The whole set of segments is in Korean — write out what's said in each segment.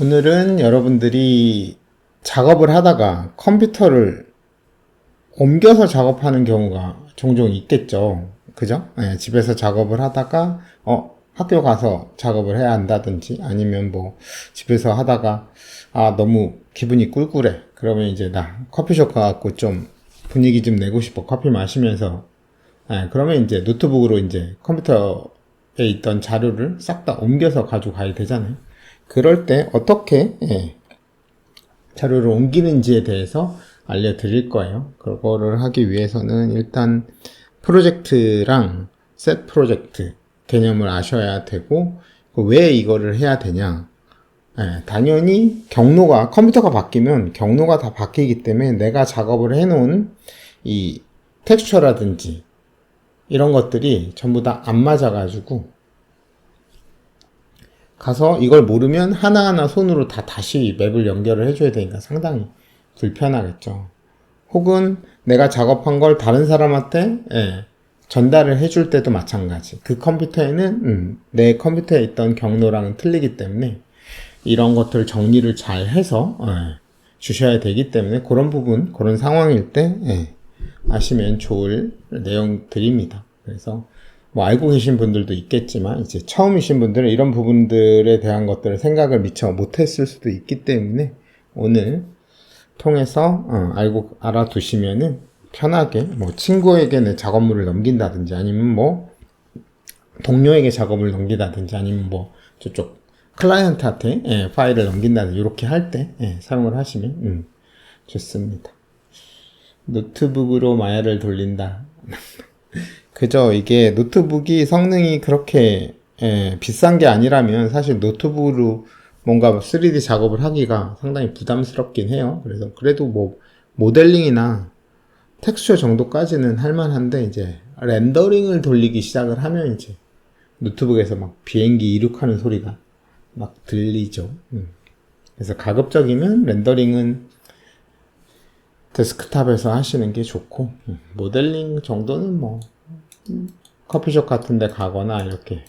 오늘은 여러분들이 작업을 하다가 컴퓨터를 옮겨서 작업하는 경우가 종종 있겠죠. 그죠? 네, 집에서 작업을 하다가 학교 가서 작업을 해야 한다든지 아니면 뭐 집에서 하다가 너무 기분이 꿀꿀해. 그러면 이제 나 커피숍 가갖고 좀 분위기 좀 내고 싶어. 커피 마시면서. 그러면 이제 노트북으로 이제 컴퓨터에 있던 자료를 싹 다 옮겨서 가져가야 되잖아요. 그럴 때 어떻게 자료를 옮기는지에 대해서 알려드릴 거예요. 그거를 하기 위해서는 일단 프로젝트랑 셋 프로젝트 개념을 아셔야 되고, 왜 이거를 해야 되냐. 당연히 경로가, 컴퓨터가 바뀌면 경로가 다 바뀌기 때문에 내가 작업을 해놓은 이 텍스처라든지 이런 것들이 전부 다 안 맞아가지고 가서 이걸 모르면 하나하나 손으로 다시 맵을 연결을 해줘야 되니까 상당히 불편하겠죠. 혹은 내가 작업한 걸 다른 사람한테 전달을 해줄 때도 마찬가지. 그 컴퓨터에는 내 컴퓨터에 있던 경로랑은 틀리기 때문에 이런 것들 정리를 잘 해서 주셔야 되기 때문에 그런 부분, 그런 상황일 때 아시면 좋을 내용들입니다. 그래서 뭐 알고 계신 분들도 있겠지만 이제 처음이신 분들은 이런 부분들에 대한 것들을 생각을 미처 못했을 수도 있기 때문에 오늘 통해서 알아두시면은 편하게 뭐 친구에게 내 작업물을 넘긴다든지 아니면 뭐 동료에게 작업을 넘긴다든지 아니면 뭐 저쪽 클라이언트한테 파일을 넘긴다든지 이렇게 할 때 사용을 하시면 좋습니다. 노트북으로 마야를 돌린다. 그죠. 이게 노트북이 성능이 그렇게 비싼 게 아니라면 사실 노트북으로 뭔가 3D 작업을 하기가 상당히 부담스럽긴 해요. 그래서 그래도 뭐 모델링이나 텍스처 정도까지는 할만한데 이제 렌더링을 돌리기 시작을 하면 이제 노트북에서 막 비행기 이륙하는 소리가 막 들리죠. 그래서 가급적이면 렌더링은 데스크탑에서 하시는 게 좋고 모델링 정도는 뭐 커피숍 같은 데 가거나 이렇게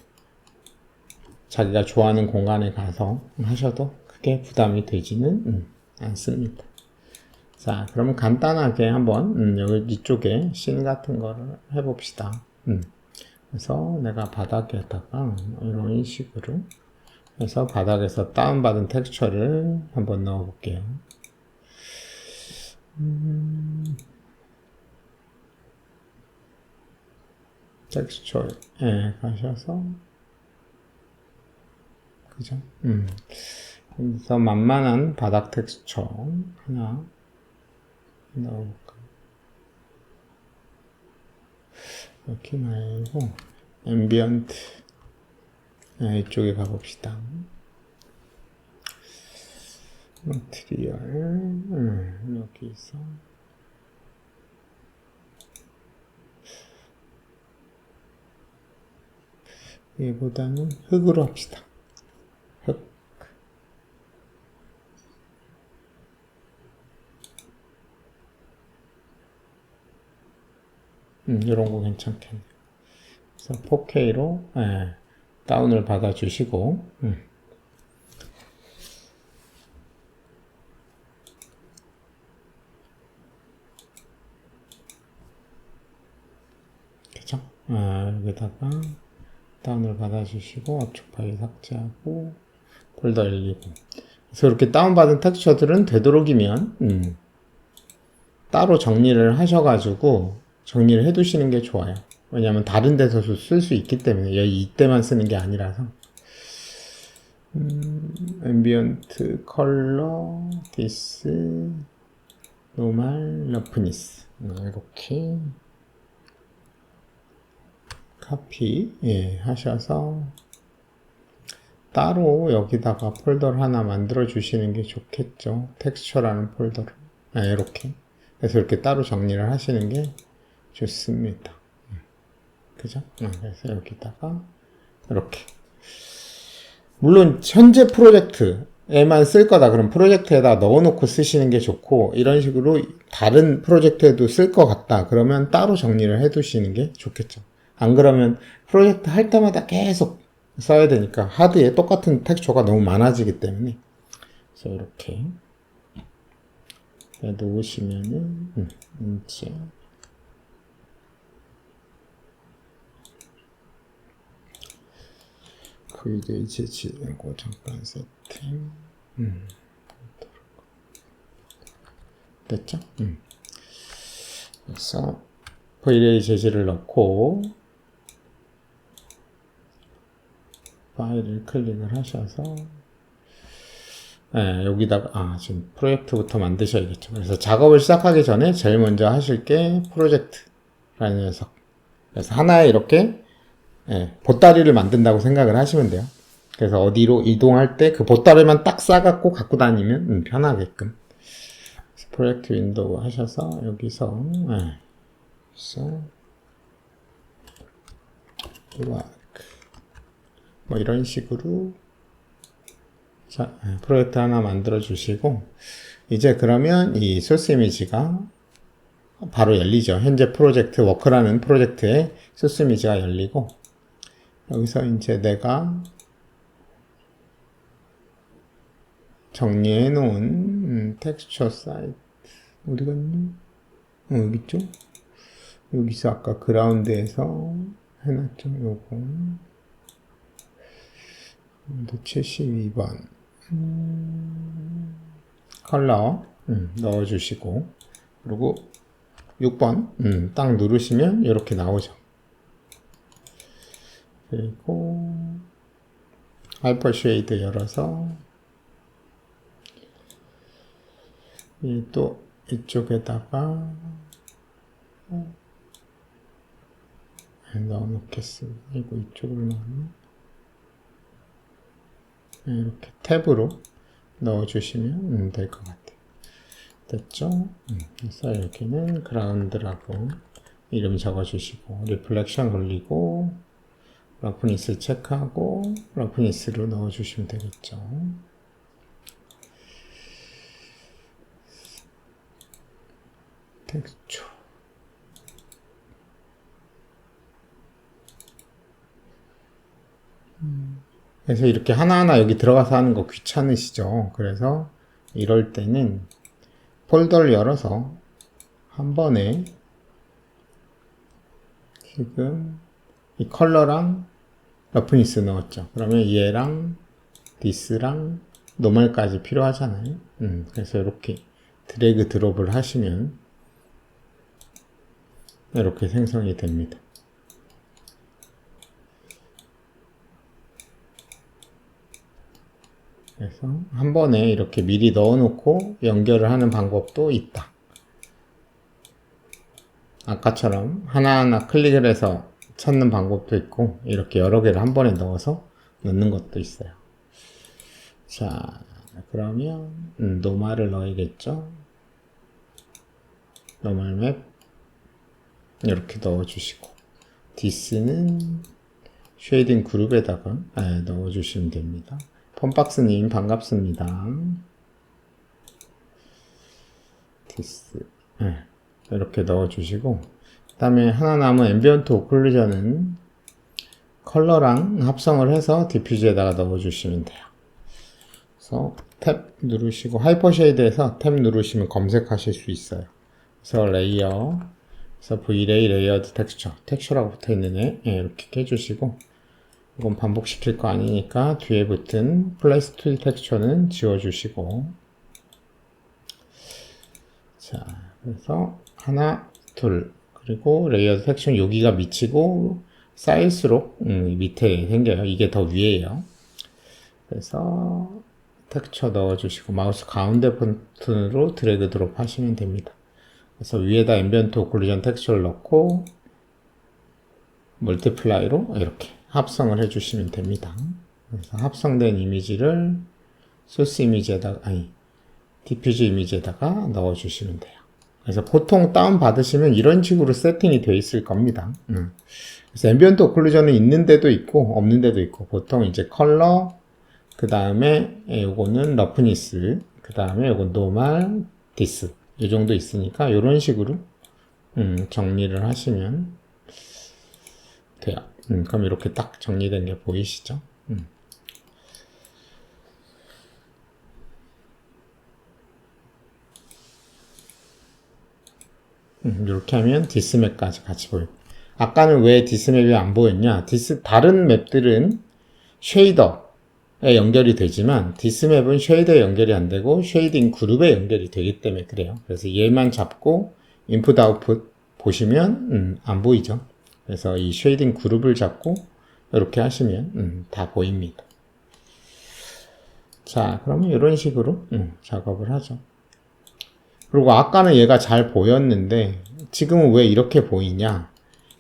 자기가 좋아하는 공간에 가서 하셔도 크게 부담이 되지는 않습니다. 자, 그러면 간단하게 한번 여기 이쪽에 씬 같은 거를 해봅시다. 그래서 내가 바닥에다가 이런 식으로 해서 바닥에서 다운받은 텍스처를 한번 넣어 볼게요. 텍스처에 가셔서 그죠? 그래서 만만한 바닥 텍스처 하나 넣어볼까? 이렇게 말고 앰비언트 이쪽에 가봅시다. 마테리얼 여기서 얘보다는 흙으로 합시다. 흙. 이런 거 괜찮겠네. 그래서 4K로 다운을 받아주시고 그죠? 여기다가 다운을 받아주시고 압축 파일 삭제하고 폴더 열리고. 그래서 이렇게 다운받은 텍스처들은 되도록이면 따로 정리를 하셔가지고 정리를 해두시는 게 좋아요. 왜냐하면 다른 데서도 쓸 수 있기 때문에 이때만 쓰는 게 아니라서. 앰비언트 컬러 디스 노멀 러프니스 이렇게 카피 하셔서 따로 여기다가 폴더를 하나 만들어 주시는 게 좋겠죠. 텍스처라는 폴더를 이렇게 그래서 이렇게 따로 정리를 하시는 게 좋습니다. 그죠? 그래서 여기다가 이렇게 물론 현재 프로젝트에만 쓸 거다 그럼 프로젝트에다 넣어놓고 쓰시는 게 좋고, 이런 식으로 다른 프로젝트에도 쓸 것 같다 그러면 따로 정리를 해 두시는 게 좋겠죠. 안 그러면 프로젝트 할 때마다 계속 써야 되니까 하드에 똑같은 텍스처가 너무 많아지기 때문에 그래서 이렇게 놓으시면은 이제 VHG 이거 잠깐 세팅 됐죠? 그래서 VHG를 넣고 파일을 클릭을 하셔서 네, 여기다가 지금 프로젝트부터 만드셔야겠죠. 그래서 작업을 시작하기 전에 제일 먼저 하실 게 프로젝트라는 녀석. 그래서 하나에 이렇게 보따리를 만든다고 생각을 하시면 돼요. 그래서 어디로 이동할 때 그 보따리만 딱 싸갖고 갖고 다니면 편하게끔. 프로젝트 윈도우 하셔서 여기서 그래서 뭐 이런 식으로 자, 프로젝트 하나 만들어 주시고 이제 그러면 이 소스 이미지가 바로 열리죠. 현재 프로젝트 워크라는 프로젝트에 소스 이미지가 열리고 여기서 이제 내가 정리해 놓은 텍스처 사이트 어디 갔니? 여기 있죠? 여기서 아까 그라운드에서 해놨죠. 요거 72번 컬러 넣어주시고 그리고 6번 딱 누르시면 이렇게 나오죠. 그리고 하이퍼 쉐이드 열어서 또 이쪽에다가 넣어놓겠습니다. 이거 이쪽으로 넣었나? 이렇게 탭으로 넣어주시면 될 것 같아요. 됐죠? 그래서 여기는 그라운드라고 이름 적어주시고 리플렉션 올리고 러프니스 체크하고 러프니스로 넣어주시면 되겠죠. 텍스처 그래서 이렇게 하나하나 여기 들어가서 하는 거 귀찮으시죠? 그래서 이럴 때는 폴더를 열어서 한 번에 지금 이 컬러랑 러프니스 넣었죠. 그러면 얘랑 디스랑 노멀까지 필요하잖아요. 그래서 이렇게 드래그 드롭을 하시면 이렇게 생성이 됩니다. 그래서 한 번에 이렇게 미리 넣어놓고 연결을 하는 방법도 있다. 아까처럼 하나하나 클릭을 해서 찾는 방법도 있고 이렇게 여러 개를 한 번에 넣어서 넣는 것도 있어요. 자, 그러면 노멀을 넣어야겠죠. 노멀 맵 이렇게 넣어주시고 디스는 쉐이딩 그룹에다가 넣어주시면 됩니다. 펌박스님 반갑습니다. 디스 이렇게 넣어주시고 그 다음에 하나 남은 앰비언트 오클루전은 컬러랑 합성을 해서 디퓨즈에다가 넣어주시면 돼요. 그래서 탭 누르시고 하이퍼 쉐이드에서 탭 누르시면 검색하실 수 있어요. 그래서 레이어 그래서 Vray 레이어드 텍스처라고 붙어있는 애 이렇게 해주시고 이건 반복시킬 거 아니니까 뒤에 붙은 플레이스 툴 텍스처는 지워주시고 자 그래서 하나 둘 그리고 레이어드 텍스처는 여기가 밑이고 쌓일수록 밑에 생겨요. 이게 더 위에요. 그래서 텍스처 넣어주시고 마우스 가운데 버튼으로 드래그 드롭 하시면 됩니다. 그래서 위에다 앰비언트 오클루전 텍스처를 넣고 멀티플라이로 이렇게 합성을 해주시면 됩니다. 그래서 합성된 이미지를 소스 이미지에다가 디퓨즈 이미지에다가 넣어주시면 돼요. 그래서 보통 다운 받으시면 이런 식으로 세팅이 되어 있을 겁니다. 그래서 앰비언트 오클루전은 있는 데도 있고 없는 데도 있고 보통 이제 컬러 그 다음에 요거는 러프니스 그 다음에 요건 노멀 디스 이 정도 있으니까 이런 식으로 정리를 하시면 돼요. 그럼 이렇게 딱 정리된 게 보이시죠? 이렇게 하면 디스맵까지 같이 보여요. 아까는 왜 디스맵이 안 보였냐? 다른 맵들은 쉐이더에 연결이 되지만 디스맵은 쉐이더에 연결이 안 되고 쉐이딩 그룹에 연결이 되기 때문에 그래요. 그래서 얘만 잡고 인풋 아웃풋 보시면 안 보이죠. 그래서 이 쉐이딩 그룹을 잡고 이렇게 하시면 다 보입니다. 자, 그러면 이런 식으로 작업을 하죠. 그리고 아까는 얘가 잘 보였는데 지금은 왜 이렇게 보이냐?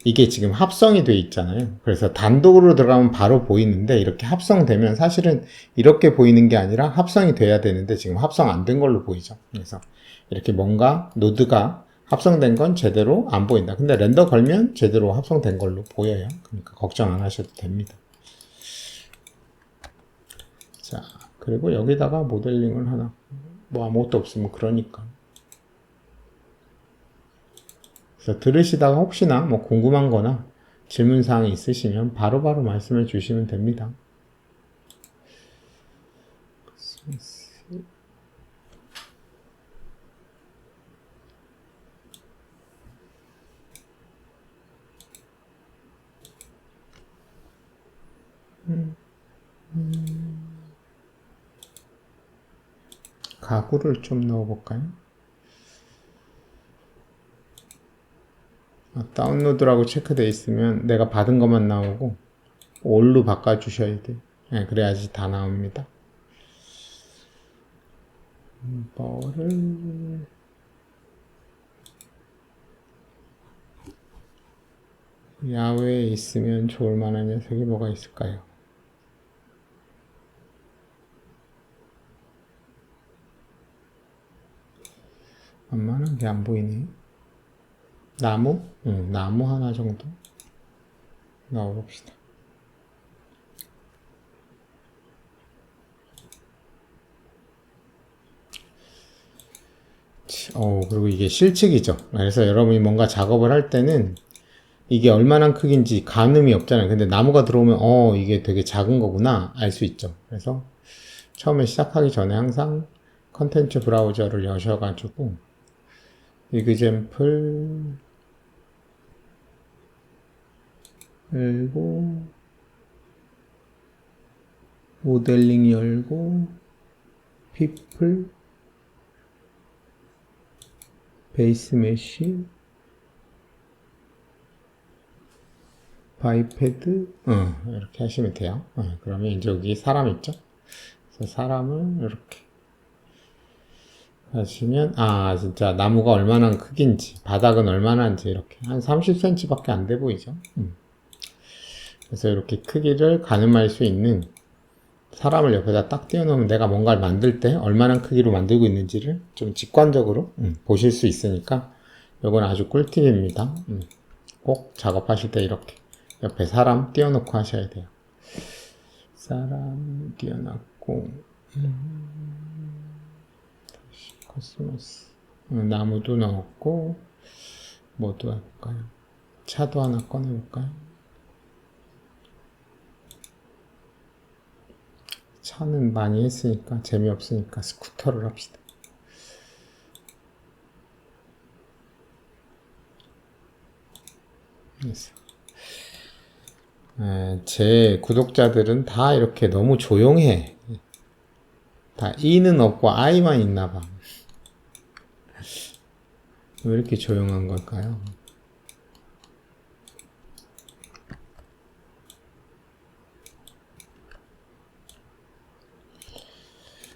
이게 지금 합성이 돼 있잖아요. 그래서 단독으로 들어가면 바로 보이는데 이렇게 합성되면 사실은 이렇게 보이는 게 아니라 합성이 돼야 되는데 지금 합성 안 된 걸로 보이죠. 그래서 이렇게 뭔가 노드가 합성된 건 제대로 안 보인다. 근데 렌더 걸면 제대로 합성된 걸로 보여요. 그러니까 걱정 안 하셔도 됩니다. 자, 그리고 여기다가 모델링을 하나. 뭐 아무것도 없으면 그러니까. 그래서 들으시다가 혹시나 뭐 궁금한 거나 질문사항이 있으시면 바로바로 말씀해 주시면 됩니다. 가구를 좀 넣어볼까요? 다운로드라고 체크되어 있으면 내가 받은 것만 나오고 all로 바꿔주셔야 돼요. 네, 그래야지 다 나옵니다. 뭐를 야외에 있으면 좋을 만한 녀석이 뭐가 있을까요? 만만하게 안 보이네. 나무? 나무 하나 정도 넣어봅시다. 그리고 이게 실측이죠. 그래서 여러분이 뭔가 작업을 할 때는 이게 얼마나 크긴지 가늠이 없잖아요. 근데 나무가 들어오면 이게 되게 작은 거구나 알 수 있죠. 그래서 처음에 시작하기 전에 항상 컨텐츠 브라우저를 여셔가지고 example 열고 모델링 열고 people 베이스 메쉬 바이패드 이렇게 하시면 돼요. 그러면 이제 여기 사람 있죠? 그래서 사람을 이렇게 하시면 진짜 나무가 얼마나 크긴지 바닥은 얼마나인지 이렇게 한 30cm 밖에 안 돼 보이죠? 그래서 이렇게 크기를 가늠할 수 있는 사람을 옆에다 딱 띄워놓으면 내가 뭔가를 만들 때 얼마나 크기로 만들고 있는지를 좀 직관적으로 보실 수 있으니까 이건 아주 꿀팁입니다. 꼭 작업하실 때 이렇게 옆에 사람 띄워놓고 하셔야 돼요. 사람 띄워놨고 코스모스 나무도 넣었고 뭐도 할까요? 차도 하나 꺼내볼까요? 차는 많이 했으니까 재미없으니까 스쿠터를 합시다. 그래서 제 구독자들은 다 이렇게 너무 조용해. 다 E는 없고 I만 있나봐. 왜 이렇게 조용한 걸까요?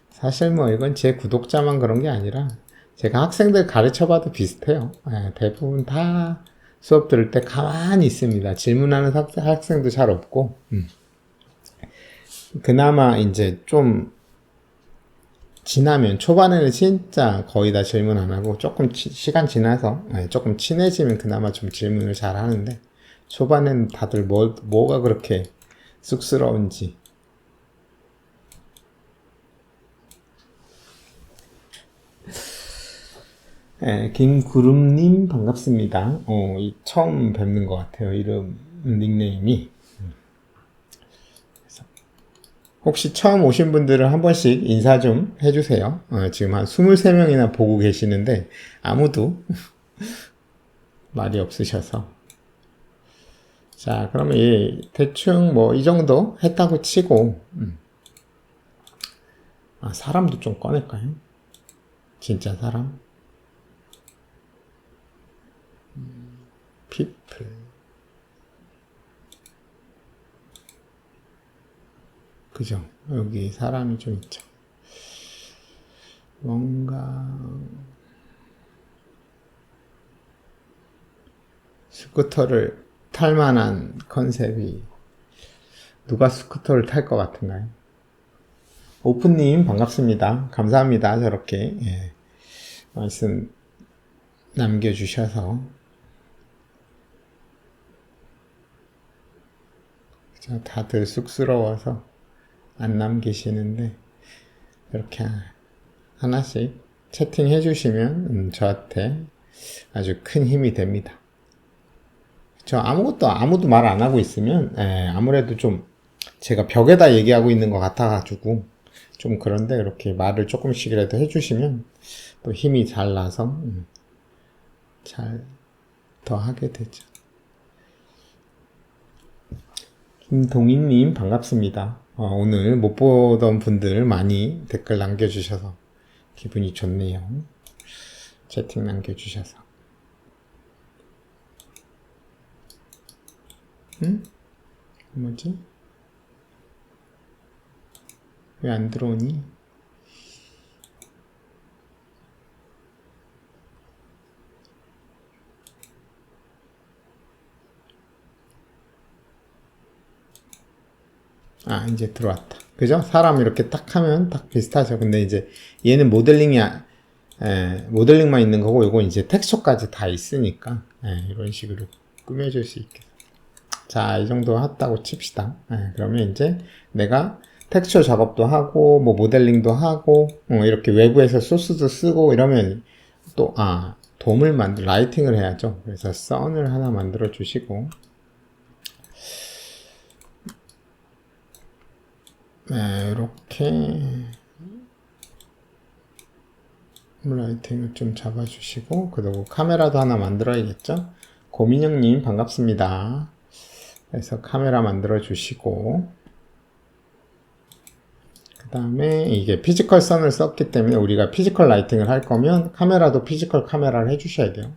사실 뭐 이건 제 구독자만 그런 게 아니라 제가 학생들 가르쳐봐도 비슷해요. 대부분 다 수업 들을 때 가만히 있습니다. 질문하는 학생도 잘 없고 그나마 이제 좀 지나면 초반에는 진짜 거의 다 질문 안 하고 조금 시간 지나서 조금 친해지면 그나마 좀 질문을 잘 하는데 초반에는 다들 뭐가 그렇게 쑥스러운지 김구름님 반갑습니다. 처음 뵙는 것 같아요. 이름 닉네임이. 혹시 처음 오신 분들은 한 번씩 인사 좀 해주세요. 지금 한 23명이나 보고 계시는데 아무도 말이 없으셔서. 자, 그러면 대충 뭐 이 정도 했다고 치고, 아, 사람도 좀 꺼낼까요? 진짜 사람? people. 그죠? 여기 사람이 좀 있죠. 뭔가 스쿠터를 탈 만한 컨셉이 누가 스쿠터를 탈 것 같은가요? 오프님 반갑습니다. 감사합니다. 저렇게 말씀 남겨주셔서. 다들 쑥스러워서 안 남기시는데 이렇게 하나씩 채팅해 주시면 저한테 아주 큰 힘이 됩니다. 아무도 말 안 하고 있으면 아무래도 좀 제가 벽에다 얘기하고 있는 것 같아가지고 좀 그런데 이렇게 말을 조금씩이라도 해주시면 또 힘이 잘 나서 잘 더 하게 되죠. 김동인님 반갑습니다. 오늘 못 보던 분들 많이 댓글 남겨주셔서 기분이 좋네요. 채팅 남겨주셔서. 뭐지? 왜 안 들어오니? 아, 이제 들어왔다. 그죠? 사람 이렇게 딱 하면 딱 비슷하죠. 근데 이제 얘는 모델링만 있는 거고, 이건 이제 텍스처까지 다 있으니까, 이런 식으로 꾸며줄 수 있게. 자, 이 정도 했다고 칩시다. 그러면 이제 내가 텍스처 작업도 하고, 뭐 모델링도 하고, 이렇게 외부에서 소스도 쓰고 이러면 또, 라이팅을 해야죠. 그래서 선을 하나 만들어 주시고, 이렇게 라이팅을 좀 잡아주시고, 그리고 카메라도 하나 만들어야겠죠. 고민영님 반갑습니다. 그래서 카메라 만들어 주시고, 그 다음에 이게 피지컬 선을 썼기 때문에 우리가 피지컬 라이팅을 할 거면 카메라도 피지컬 카메라를 해주셔야 돼요.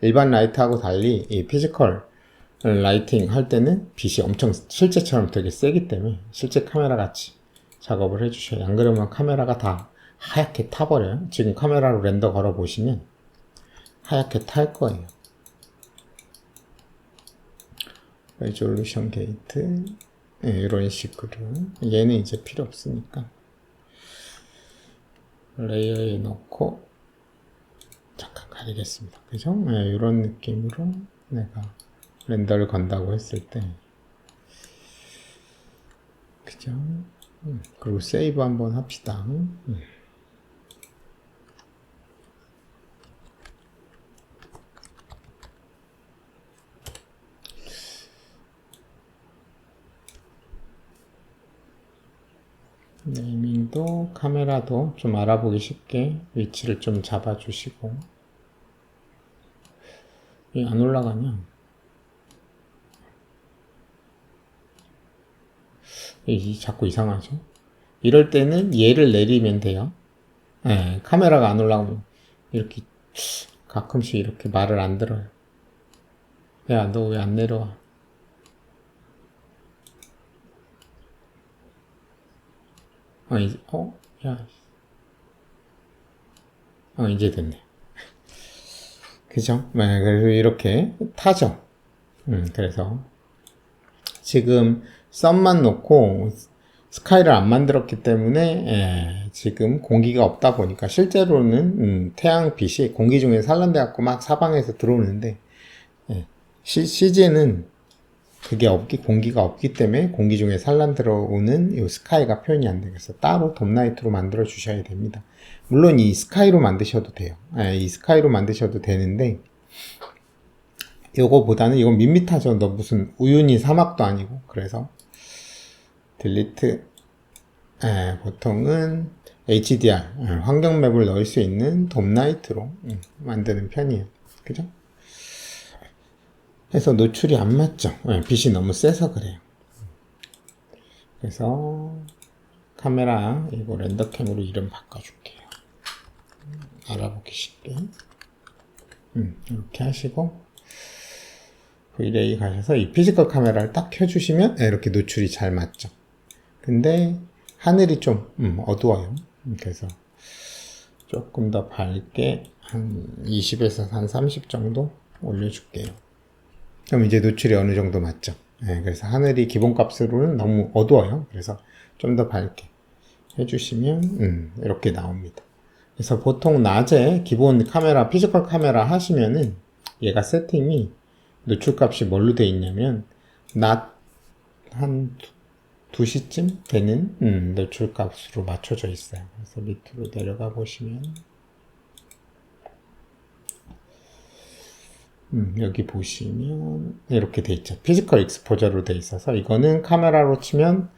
일반 라이트하고 달리 이 피지컬 라이팅 할 때는 빛이 엄청 실제처럼 되게 세기 때문에 실제 카메라 같이 작업을 해주셔요. 안 그러면 카메라가 다 하얗게 타버려요. 지금 카메라로 렌더 걸어 보시면 하얗게 탈 거예요. 레졸루션 게이트 이런 식으로. 얘는 이제 필요 없으니까 레이어에 넣고 잠깐 가리겠습니다. 그죠? 이런 느낌으로 내가 렌더를 건다고 했을 때, 그죠? 그리고 세이브 한번 합시다. 네이밍도 카메라도 좀 알아보기 쉽게 위치를 좀 잡아주시고. 왜 안 올라가냐? 자꾸 이상하죠? 이럴 때는 얘를 내리면 돼요. 카메라가 안 올라가면 이렇게 가끔씩 이렇게 말을 안 들어요. 야, 너 왜 안 내려와? 이제 됐네. 그죠? 그래서 이렇게 타죠. 그래서 지금 썸만 놓고 스카이를 안 만들었기 때문에 지금 공기가 없다 보니까 실제로는 태양빛이 공기 중에 산란돼 갖고 막 사방에서 들어오는데 CG는 그게 공기가 없기 때문에 공기 중에 산란 들어오는 이 스카이가 표현이 안 되겠어. 따로 돔라이트로 만들어 주셔야 됩니다. 물론 이 스카이로 만드셔도 돼요. 이 스카이로 만드셔도 되는데 요거보다는 이건 밋밋하죠. 너 무슨 우유니 사막도 아니고. 그래서 딜리트 보통은 HDR 환경맵을 넣을 수 있는 돔라이트로 만드는 편이에요. 그죠? 해서 노출이 안 맞죠. 빛이 너무 세서 그래요. 그래서 카메라 이거 렌더캠으로 이름 바꿔줄게요. 알아보기 쉽게. 이렇게 하시고 V-Ray 가셔서 이 피지컬 카메라를 딱 켜주시면 이렇게 노출이 잘 맞죠. 근데 하늘이 좀 어두워요. 그래서 조금 더 밝게 한 20에서 한 30 정도 올려줄게요. 그럼 이제 노출이 어느 정도 맞죠. 그래서 하늘이 기본값으로는 너무 어두워요. 그래서 좀 더 밝게 해주시면 이렇게 나옵니다. 그래서 보통 낮에 기본 카메라, 피지컬 카메라 하시면은 얘가 세팅이 노출값이 뭘로 되어 있냐면 낮 한 2시쯤 되는 노출값으로 맞춰져 있어요. 그래서 밑으로 내려가 보시면 여기 보시면 이렇게 돼 있죠. 피지컬 익스포저로 돼 있어서 이거는 카메라로 치면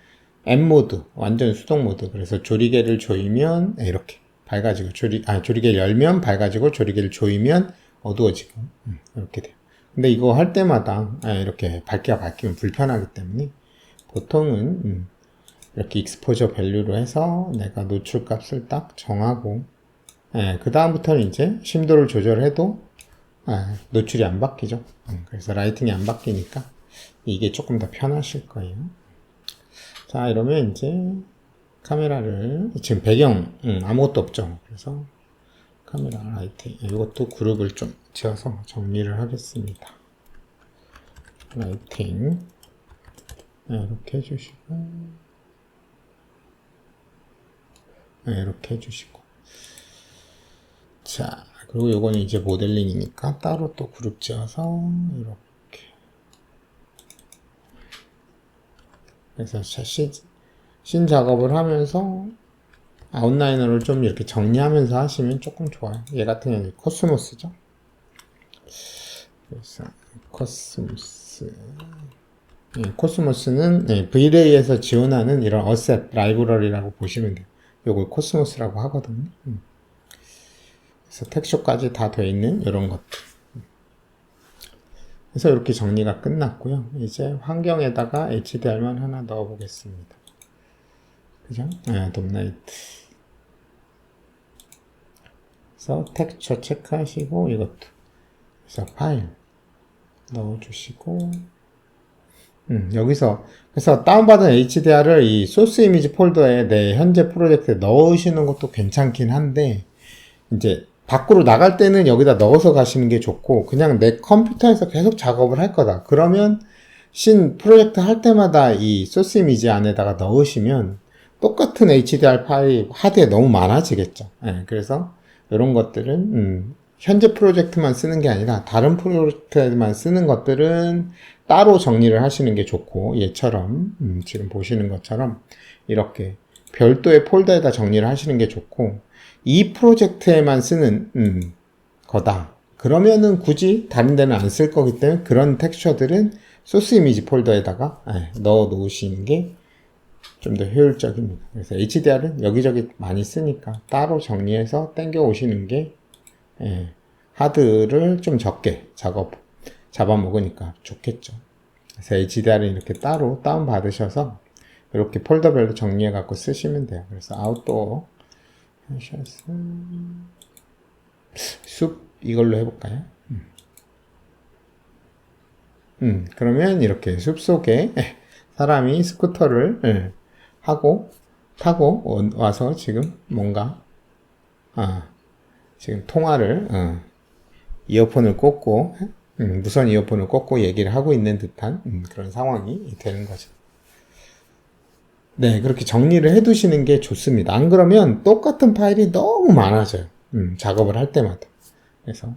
M 모드, 완전 수동 모드. 그래서 조리개를 조이면 이렇게 밝아지고 조리개를 열면 밝아지고 조리개를 조이면 어두워지고 이렇게 돼요. 근데 이거 할 때마다 이렇게 밝기가 바뀌면 불편하기 때문에 보통은 이렇게 익스포저 밸류로 해서 내가 노출 값을 딱 정하고 그 다음부터는 이제 심도를 조절해도 노출이 안 바뀌죠. 그래서 라이팅이 안 바뀌니까 이게 조금 더 편하실 거예요. 자, 이러면 이제 카메라를 지금 배경 아무것도 없죠. 그래서 카메라 라이팅 이것도 그룹을 좀 지어서 정리를 하겠습니다. 라이팅 이렇게 해주시고 이렇게 해주시고 자, 그리고 요거는 이제 모델링이니까 따로 또 그룹 지어서 이렇게 그래서 신 작업을 하면서 아웃라이너를 좀 이렇게 정리하면서 하시면 조금 좋아요. 얘 같은 경우는 코스모스죠. 그래서 코스모스는 V-Ray에서 지원하는 이런 어셋 라이브러리라고 보시면 돼요. 요걸 코스모스라고 하거든요. 그래서 텍스처까지 다 되어 있는 이런 것들. 그래서 이렇게 정리가 끝났고요. 이제 환경에다가 HDR만 하나 넣어 보겠습니다. 그죠? 돔라이트. 그래서 텍스처 체크하시고 이것도. 그래서 파일 넣어주시고 여기서 그래서 다운받은 HDR을 이 소스 이미지 폴더에 내 현재 프로젝트에 넣으시는 것도 괜찮긴 한데 이제 밖으로 나갈 때는 여기다 넣어서 가시는 게 좋고 그냥 내 컴퓨터에서 계속 작업을 할 거다. 그러면 신 프로젝트 할 때마다 이 소스 이미지 안에다가 넣으시면 똑같은 HDR 파일이 하드에 너무 많아지겠죠. 그래서 이런 것들은 현재 프로젝트만 쓰는 게 아니라 다른 프로젝트에만 쓰는 것들은 따로 정리를 하시는 게 좋고 얘처럼 지금 보시는 것처럼 이렇게 별도의 폴더에다 정리를 하시는 게 좋고 이 프로젝트에만 쓰는 거다. 그러면은 굳이 다른 데는 안 쓸 거기 때문에 그런 텍스처들은 소스 이미지 폴더에다가 넣어 놓으시는 게 좀 더 효율적입니다. 그래서 HDR은 여기저기 많이 쓰니까 따로 정리해서 땡겨 오시는 게 하드를 좀 적게 잡아먹으니까 좋겠죠. 그래서 HDR은 이렇게 따로 다운받으셔서 이렇게 폴더별로 정리해 갖고 쓰시면 돼요. 그래서 아웃도어 숲 이걸로 해볼까요? 그러면 이렇게 숲 속에 사람이 스쿠터를 타고 와서 지금 뭔가 지금 통화를 이어폰을 꽂고 무선 이어폰을 꽂고 얘기를 하고 있는 듯한 그런 상황이 되는 거죠. 네, 그렇게 정리를 해 두시는 게 좋습니다. 안 그러면 똑같은 파일이 너무 많아져요. 작업을 할 때마다. 그래서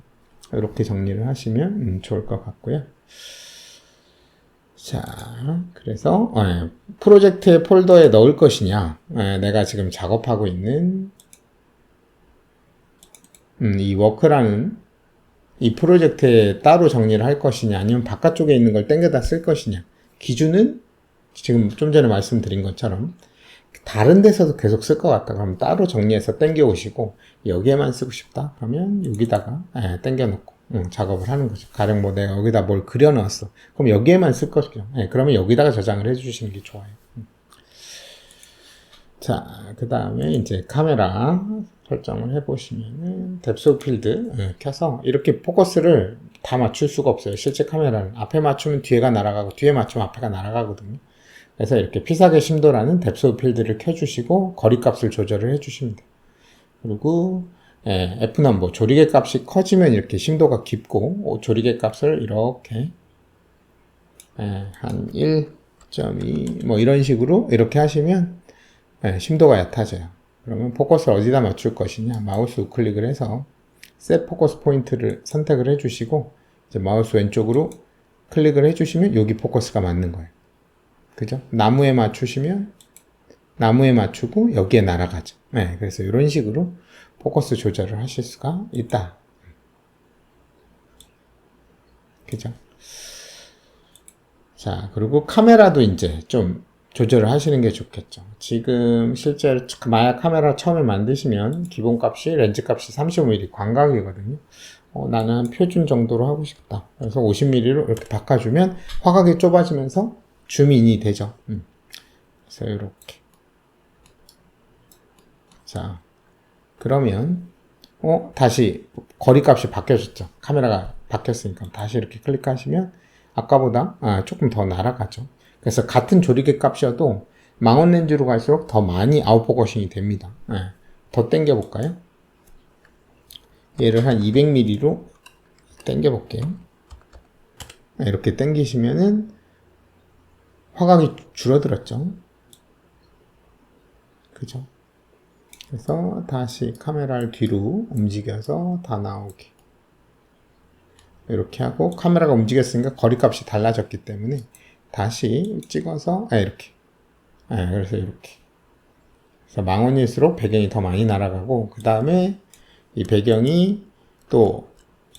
이렇게 정리를 하시면 좋을 것 같고요. 자, 그래서 프로젝트의 폴더에 넣을 것이냐, 내가 지금 작업하고 있는 이 워크라는 이 프로젝트에 따로 정리를 할 것이냐 아니면 바깥쪽에 있는 걸 땡겨다 쓸 것이냐 기준은 지금 좀 전에 말씀드린 것처럼 다른 데서도 계속 쓸 것 같다 그러면 따로 정리해서 땡겨 오시고 여기에만 쓰고 싶다 그러면 여기다가 땡겨 놓고 작업을 하는 거죠. 가령 뭐 내가 여기다 뭘 그려 넣었어. 그럼 여기에만 쓸 것이죠. 네, 그러면 여기다가 저장을 해주시는 게 좋아요. 자, 그 다음에 이제 카메라 설정을 해보시면은 뎁스 필드 켜서 이렇게 포커스를 다 맞출 수가 없어요. 실제 카메라는 앞에 맞추면 뒤에가 날아가고 뒤에 맞추면 앞에가 날아가거든요. 그래서 이렇게 피사계 심도라는 뎁스 필드를 켜주시고 거리값을 조절을 해주시면 돼요. 그리고 F넘버 조리개 값이 커지면 이렇게 심도가 깊고 조리개 값을 이렇게 한 1.2 뭐 이런 식으로 이렇게 하시면 심도가 얕아져요. 그러면 포커스를 어디다 맞출 것이냐 마우스 우클릭을 해서 셋 포커스 포인트를 선택을 해주시고 이제 마우스 왼쪽으로 클릭을 해주시면 여기 포커스가 맞는 거예요. 그죠? 나무에 맞추시면 나무에 맞추고 여기에 날아가죠. 그래서 이런 식으로 포커스 조절을 하실 수가 있다. 그죠? 자, 그리고 카메라도 이제 좀 조절을 하시는 게 좋겠죠. 지금 실제로 만약 카메라 처음에 만드시면 기본값이 렌즈 값이 35mm 광각이거든요. 나는 표준 정도로 하고 싶다. 그래서 50mm로 이렇게 바꿔주면 화각이 좁아지면서 줌인이 되죠. 그래서 이렇게. 자, 그러면 다시 거리값이 바뀌어졌죠. 카메라가 바뀌었으니까 다시 이렇게 클릭하시면 아까보다 조금 더 날아가죠. 그래서 같은 조리개 값이어도 망원 렌즈로 갈수록 더 많이 아웃포커싱이 됩니다. 더 당겨 볼까요? 얘를 한 200mm로 당겨 볼게요. 이렇게 당기시면은 화각이 줄어들었죠. 그죠? 그래서 다시 카메라를 뒤로 움직여서 다 나오게 이렇게 하고 카메라가 움직였으니까 거리값이 달라졌기 때문에 다시 찍어서 이렇게 그래서 이렇게 그래서 망원일수록 배경이 더 많이 날아가고 그 다음에 이 배경이 또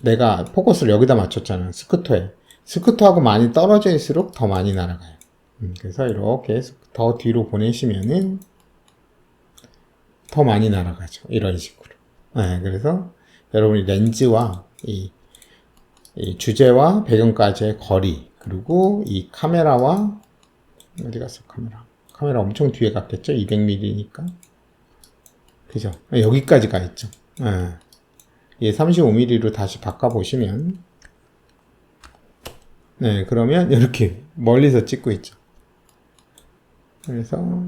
내가 포커스를 여기다 맞췄잖아요. 스쿠터에 스쿠터하고 많이 떨어져 있을수록 더 많이 날아가요. 그래서 이렇게 더 뒤로 보내시면은 더 많이 날아가죠. 이런 식으로. 그래서 여러분이 렌즈와 이 주제와 배경까지의 거리, 그리고 이 카메라와, 어디 갔어, 카메라 엄청 뒤에 갔겠죠? 200mm니까. 그죠? 여기까지 가 있죠. 얘 35mm로 다시 바꿔보시면, 그러면 이렇게 멀리서 찍고 있죠. 그래서,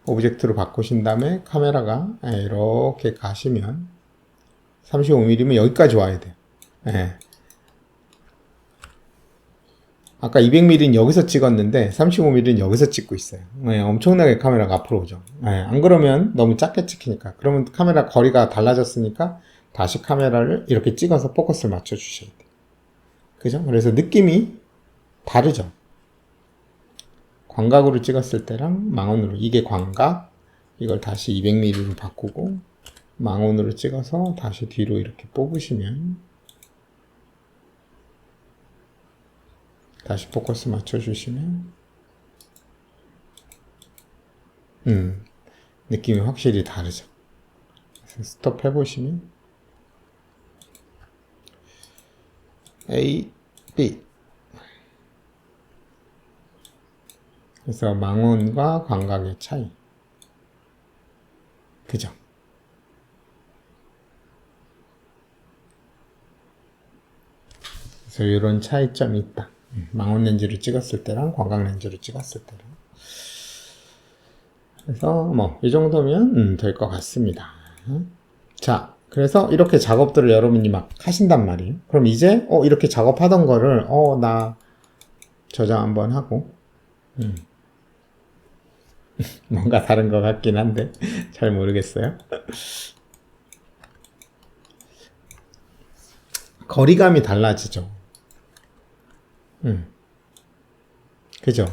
오브젝트로 바꾸신 다음에 카메라가 이렇게 가시면 35mm면 여기까지 와야 돼요. 아까 200mm는 여기서 찍었는데 35mm는 여기서 찍고 있어요. 엄청나게 카메라가 앞으로 오죠. 안 그러면 너무 작게 찍히니까. 그러면 카메라 거리가 달라졌으니까 다시 카메라를 이렇게 찍어서 포커스를 맞춰 주셔야 돼요. 그죠? 그래서 느낌이 다르죠. 광각으로 찍었을 때랑 망원으로, 이게 광각, 이걸 다시 200mm로 바꾸고 망원으로 찍어서 다시 뒤로 이렇게 뽑으시면 다시 포커스 맞춰주시면 느낌이 확실히 다르죠. 그래서 스톱 해보시면 A, B 그래서 망원과 광각의 차이. 그죠? 그래서 이런 차이점이 있다. 망원 렌즈로 찍었을 때랑 광각 렌즈로 찍었을 때랑. 그래서 뭐 이 정도면 될 것 같습니다. 자, 그래서 이렇게 작업들을 여러분이 막 하신단 말이에요. 그럼 이제 이렇게 작업하던 거를 나 저장 한번 하고 뭔가 다른 것 같긴 한데 잘 모르겠어요. 거리감이 달라지죠. 그죠?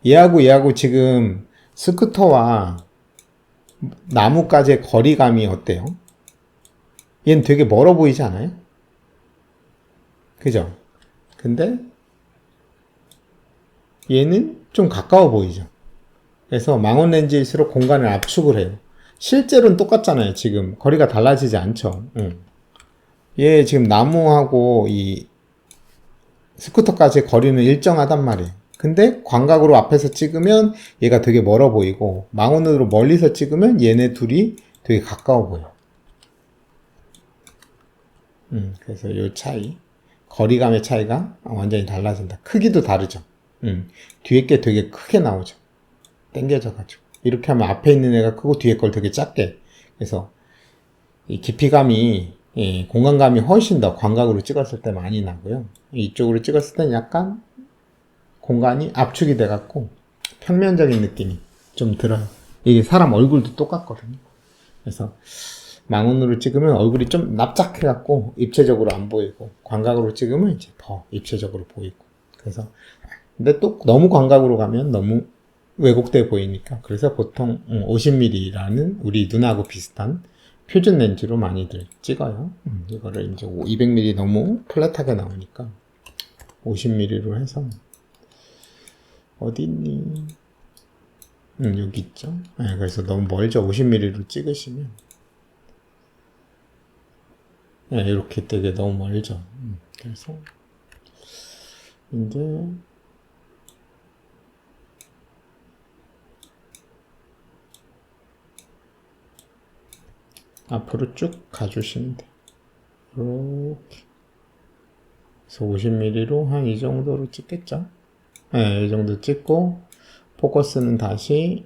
얘하고 지금 스쿠터와 나무까지의 거리감이 어때요? 얘는 되게 멀어 보이지 않아요? 그죠? 근데 얘는 좀 가까워 보이죠? 그래서 망원 렌즈일수록 공간을 압축을 해요. 실제로는 똑같잖아요. 지금 거리가 달라지지 않죠. 얘 지금 나무하고 이 스쿠터까지 거리는 일정하단 말이에요. 근데 광각으로 앞에서 찍으면 얘가 되게 멀어 보이고 망원으로 멀리서 찍으면 얘네 둘이 되게 가까워 보여. 그래서 요 차이, 거리감의 차이가 완전히 달라진다. 크기도 다르죠. 뒤에 게 되게 크게 나오죠. 당겨져가지고. 이렇게 하면 앞에 있는 애가 크고 뒤에 걸 되게 작게. 그래서 이 깊이감이, 공간감이 훨씬 더 광각으로 찍었을 때 많이 나고요. 이쪽으로 찍었을 때는 약간 공간이 압축이 돼갖고 평면적인 느낌이 좀 들어요. 이게 사람 얼굴도 똑같거든요. 그래서 망원으로 찍으면 얼굴이 좀 납작해갖고 입체적으로 안 보이고 광각으로 찍으면 이제 더 입체적으로 보이고. 그래서 근데 또 너무 광각으로 가면 너무 왜곡돼 보이니까 그래서 보통 50mm라는 우리 눈하고 비슷한 표준 렌즈로 많이들 찍어요. 이거를 이제 200mm 너무 플랫하게 나오니까 50mm로 해서 어디 있니? 여기 있죠. 네, 그래서 너무 멀죠. 50mm로 찍으시면 네, 이렇게 되게 너무 멀죠. 그래서 이제 앞으로 쭉 가주시면 돼요. 이렇게. 그래서 50mm로 한 이 정도로 찍겠죠? 네, 이 정도 찍고, 포커스는 다시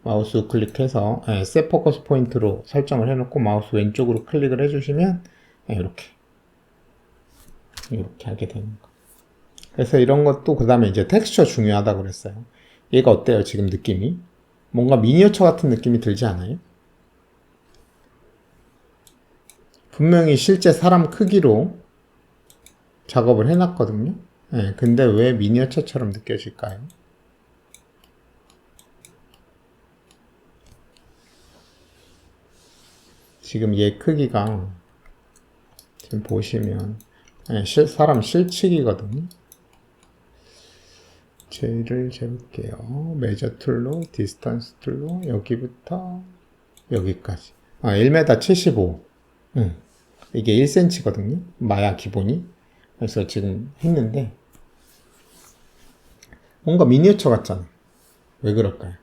마우스 우클릭해서, 셋 포커스 포인트로 설정을 해놓고 마우스 왼쪽으로 클릭을 해주시면, 이렇게 하게 되는 거. 그래서 이런 것도, 그 다음에 이제 텍스처 중요하다고 그랬어요. 얘가 어때요, 지금 느낌이? 뭔가 미니어처 같은 느낌이 들지 않아요? 분명히 실제 사람 크기로 작업을 해놨거든요. 근데 왜 미니어처처럼 느껴질까요? 지금 얘 크기가 지금 보시면 사람 실측이거든요. 쟤를 재볼게요. 메저 툴로, 디스턴스 툴로 여기부터 여기까지 1m 75. 이게 1cm거든요. 마야 기본이. 그래서 지금 했는데 뭔가 미니어처 같잖아. 왜 그럴까요?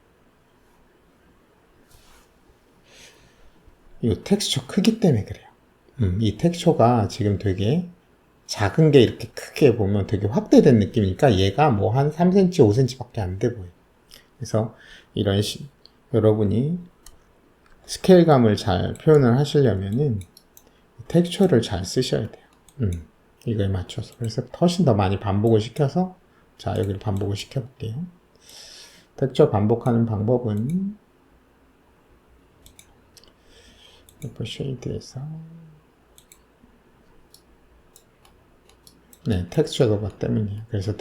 이 텍스처 크기 때문에 그래요. 이 텍스처가 지금 되게 작은 게 이렇게 크게 보면 되게 확대된 느낌이니까 얘가 뭐 한 3cm, 5cm 밖에 안 돼 보여요. 그래서 이런 여러분이 스케일감을 잘 표현을 하시려면은 텍스처를 잘 쓰셔야 돼요. 이거에 맞춰서. 그래서 훨씬 더 많이 반복을 시켜서, 자, 여기를 반복을 시켜볼게요. 텍스처 반복하는 방법은, 래퍼 쉐이드에서, 네, 텍스처가 때문이에요. 그래서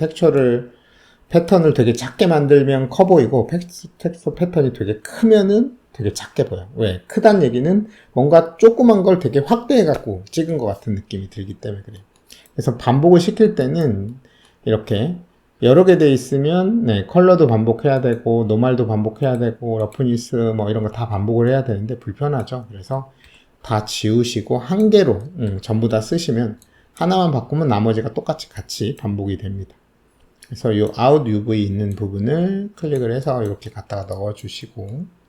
패턴을 되게 작게 만들면 커 보이고, 텍스처 패턴이 되게 크면은 되게 작게 보여. 왜? 크단 얘기는 뭔가 조그만 걸 되게 확대해갖고 찍은 것 같은 느낌이 들기 때문에 그래요. 그래서 반복을 시킬 때는 이렇게 여러 개 돼 있으면 컬러도 반복해야 되고 노말도 반복해야 되고 러프니스 뭐 이런 거 다 반복을 해야 되는데 불편하죠. 그래서 다 지우시고 한 개로 전부 다 쓰시면 하나만 바꾸면 나머지가 똑같이 같이 반복이 됩니다. 그래서 이 out UV 있는 부분을 클릭을 해서 이렇게 갖다가 넣어주시고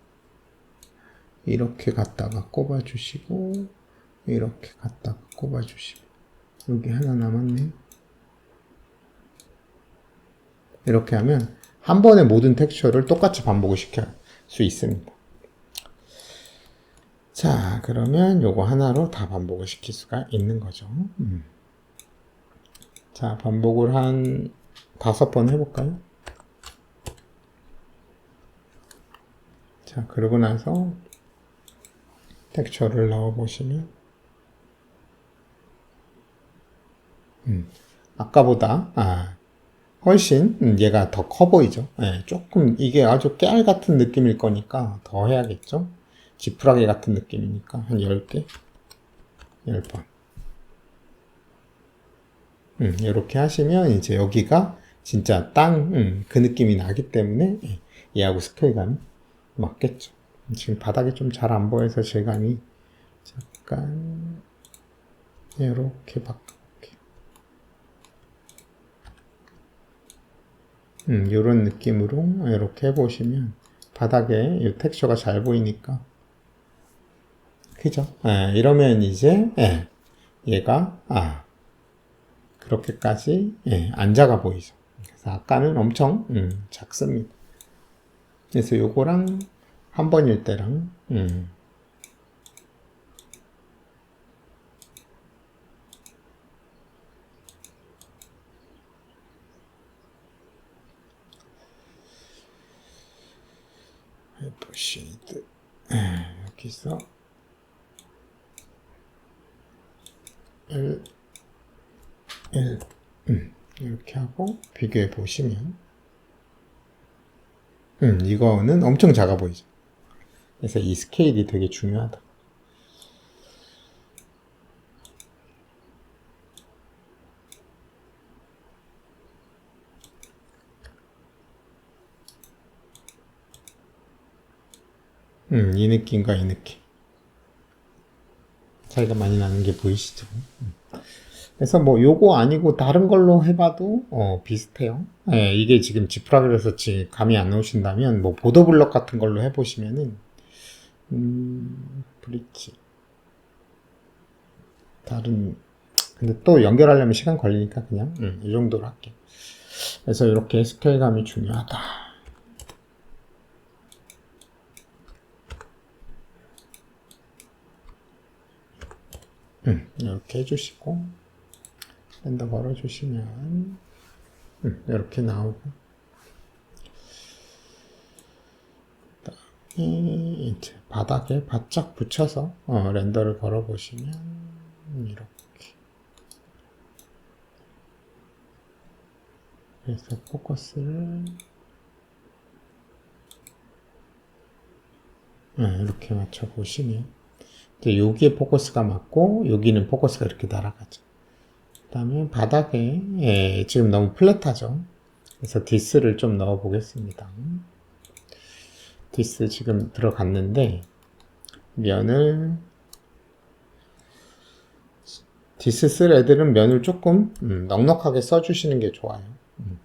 이렇게 갖다가 꼽아주시고 이렇게 갖다가 꼽아주시고 여기 하나 남았네. 이렇게 하면 한 번에 모든 텍스처를 똑같이 반복을 시킬 수 있습니다. 자, 그러면 요거 하나로 다 반복을 시킬 수가 있는 거죠. 자, 반복을 한 5번 해볼까요? 자, 그러고 나서 텍스처를 넣어보시면 아까보다 훨씬 얘가 더 커 보이죠. 조금 이게 아주 깨알 같은 느낌일 거니까 더 해야겠죠. 지푸라기 같은 느낌이니까 한 10개 10번 이렇게 하시면 이제 여기가 진짜 그 느낌이 나기 때문에 얘하고 스케일감이 맞겠죠. 지금 바닥이 좀 잘 안 보여서 질감이 잠깐 이렇게 바꿀게. 이런 느낌으로 이렇게 해보시면 바닥에 이 텍스처가 잘 보이니까 그죠? 이러면 이제 얘가 그렇게까지 안 작아 보이죠. 그래서 아까는 엄청 작습니다. 그래서 요거랑 한 번일 때랑 쉐이드 여기서 1 이렇게 하고 비교해 보시면 이거는 엄청 작아 보이죠. 그래서 이 스케일이 되게 중요하다. 이 느낌과 이 느낌 차이가 많이 나는 게 보이시죠? 그래서 뭐 요거 아니고 다른 걸로 해봐도 비슷해요. 이게 지금 지프라그에서 지금 감이 안 오신다면 뭐 보더블럭 같은 걸로 해보시면은 브릿지 다른 근데 또 연결하려면 시간 걸리니까 그냥 이 정도로 할게. 그래서 이렇게 스케일감이 중요하다. 이렇게 해주시고 렌더 걸어주시면 이렇게 나오고 그다음에 이제 바닥에 바짝 붙여서 렌더를 걸어보시면 이렇게 그래서 포커스를 이렇게 맞춰 보시면 여기에 포커스가 맞고 여기는 포커스가 이렇게 날아가죠. 그 다음에 바닥에 지금 너무 플랫하죠. 그래서 디스를 좀 넣어 보겠습니다. 디스 지금 들어갔는데 면을 디스 쓸 애들은 면을 조금 넉넉하게 써주시는 게 좋아요.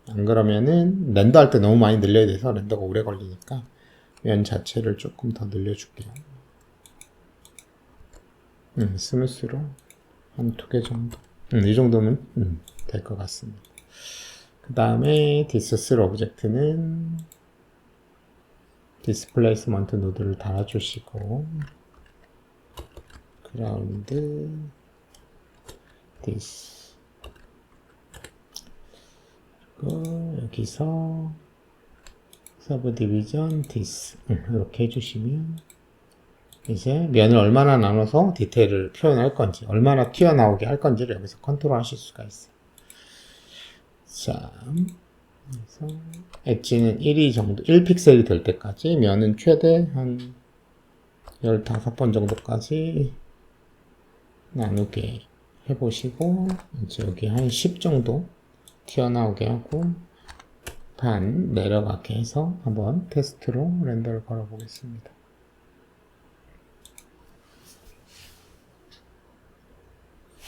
안 그러면은 렌더 할 때 너무 많이 늘려야 돼서 렌더가 오래 걸리니까 면 자체를 조금 더 늘려줄게요. 스무스로 한 2개 정도. 이 정도면 될 것 같습니다. 그 다음에 디스쓸 오브젝트는 디스플레이스먼트 노드를 달아주시고 그라운드 디스 그리고 여기서 서브 디비전 디스 이렇게 해주시면 이제 면을 얼마나 나눠서 디테일을 표현할 건지 얼마나 튀어나오게 할 건지를 여기서 컨트롤 하실 수가 있어요. 자, 그래서 엣지는 1이 정도 1픽셀이 될 때까지 면은 최대 한 15번 정도까지 나누게 해보시고 이제 여기 한 10 정도 튀어나오게 하고 반 내려가게 해서 한번 테스트로 렌더를 걸어 보겠습니다.